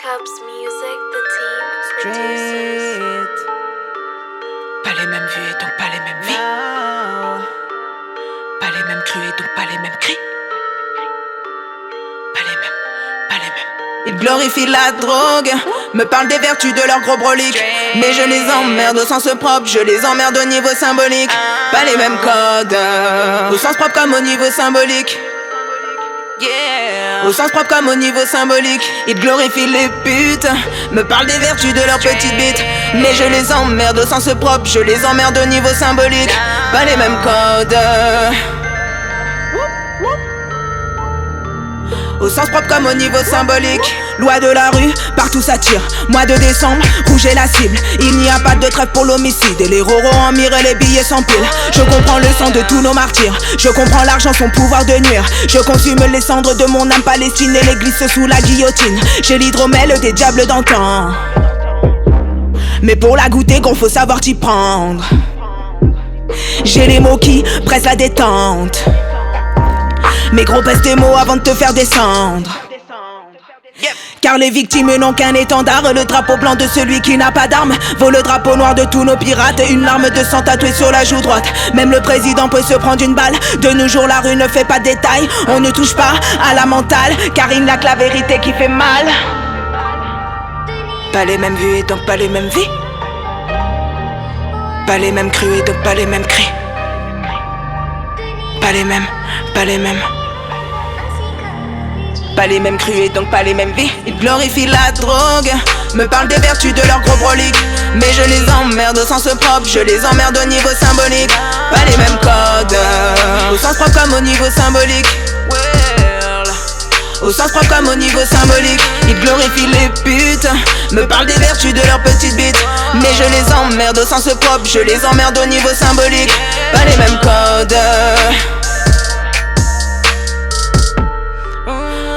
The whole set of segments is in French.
Cubs Music, the team producers. Street. Pas les mêmes vues et donc pas les mêmes vies. Pas les mêmes crues et donc pas les mêmes cris. Pas les mêmes, pas les mêmes. Ils glorifient la drogue, me parlent des vertus de leur gros brolique. Mais je les emmerde au sens propre, je les emmerde au niveau symbolique. Pas les mêmes codes, au sens propre comme au niveau symbolique. Au sens propre comme au niveau symbolique. Ils glorifient les putes, me parlent des vertus de leur petite bite. Mais je les emmerde au sens propre, je les emmerde au niveau symbolique. Pas les mêmes codes, au sens propre comme au niveau symbolique. Loi de la rue, partout ça tire. Mois de décembre, rouge est la cible. Il n'y a pas de trêve pour l'homicide. Et les roros en mire et les billets s'empilent. Je comprends le sang de tous nos martyrs. Je comprends l'argent, son pouvoir de nuire. Je consume les cendres de mon âme palestine et les glisse sous la guillotine. J'ai l'hydromel des diables d'antan. Mais pour la goûter, qu'on faut savoir t'y prendre. J'ai les mots qui pressent la détente. Mes gros pèse tes mots avant de te faire descendre. Car les victimes n'ont qu'un étendard. Le drapeau blanc de celui qui n'a pas d'arme vaut le drapeau noir de tous nos pirates. Une larme de sang tatouée sur la joue droite. Même le président peut se prendre une balle. De nos jours la rue ne fait pas de détails. On ne touche pas à la mentale, car il n'y a que la vérité qui fait mal. Pas les mêmes vues et donc pas les mêmes vies. Pas les mêmes crues et donc pas les mêmes cris. Pas les mêmes, pas les mêmes. Pas les mêmes crues et donc pas les mêmes vies. Ils glorifient la drogue, me parlent des vertus de leur gros brolique. Mais je les emmerde au sens propre, je les emmerde au niveau symbolique. Pas les mêmes codes, au sens propre comme au niveau symbolique. Au sens propre comme au niveau symbolique. Ils glorifient les putes, me parlent des vertus de leur petite bite. Mais je les emmerde au sens propre, je les emmerde au niveau symbolique. Pas les mêmes codes,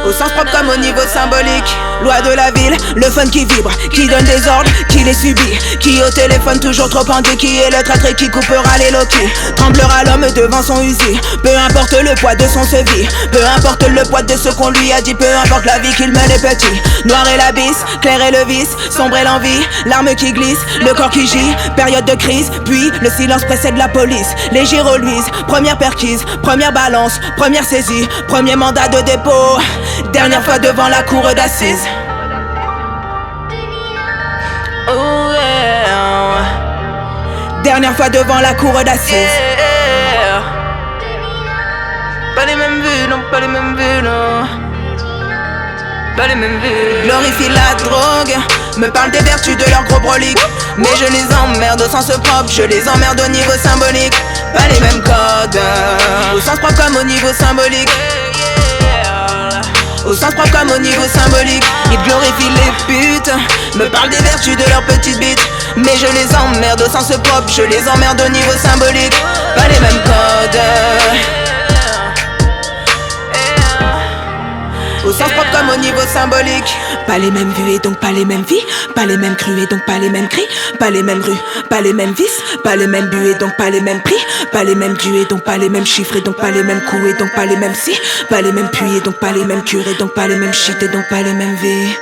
au sens propre comme au niveau symbolique. Loi de la ville, le fun qui vibre, qui donne des ordres, qui les subit, qui au téléphone toujours trop pendu, qui est le traître et qui coupera les loquis. Tremblera l'homme devant son usine, peu importe le poids de son sevi, peu importe le poids de ce qu'on lui a dit, peu importe la vie qu'il mène est petit. Noir est l'abysse, clair est le vice, sombre est l'envie, l'arme qui glisse, le corps qui gît, période de crise, puis le silence précède la police. Les gyros luisent, première perquise, première balance, première saisie, premier mandat de dépôt. Dernière fois devant la cour d'assises. Oh yeah. Dernière fois devant la cour d'assises. Yeah. Pas les mêmes vues, non, pas les mêmes vues, non. Pas les mêmes vues. Glorifient la drogue, me parlent des vertus de leur gros brolique. Mais je les emmerde au sens propre, je les emmerde au niveau symbolique. Pas les mêmes codes, au sens propre comme au niveau symbolique. Au sens propre comme au niveau symbolique. Ils glorifient les putes, me parlent des vertus de leur petite bite. Mais je les emmerde au sens propre, je les emmerde au niveau symbolique. Pas les mêmes codes, au sens propre comme au niveau symbolique. Pas les mêmes vues et donc pas les mêmes vies. Pas les mêmes crues et donc pas les mêmes cris. Pas les mêmes rues, pas les mêmes vices. Pas les mêmes buts et donc pas les mêmes prix. Pas les mêmes dues et donc pas les mêmes chiffres et donc pas les mêmes coups et donc pas les mêmes si. Pas les mêmes puits et donc pas les mêmes cures et donc pas les mêmes shit et donc pas les mêmes vies.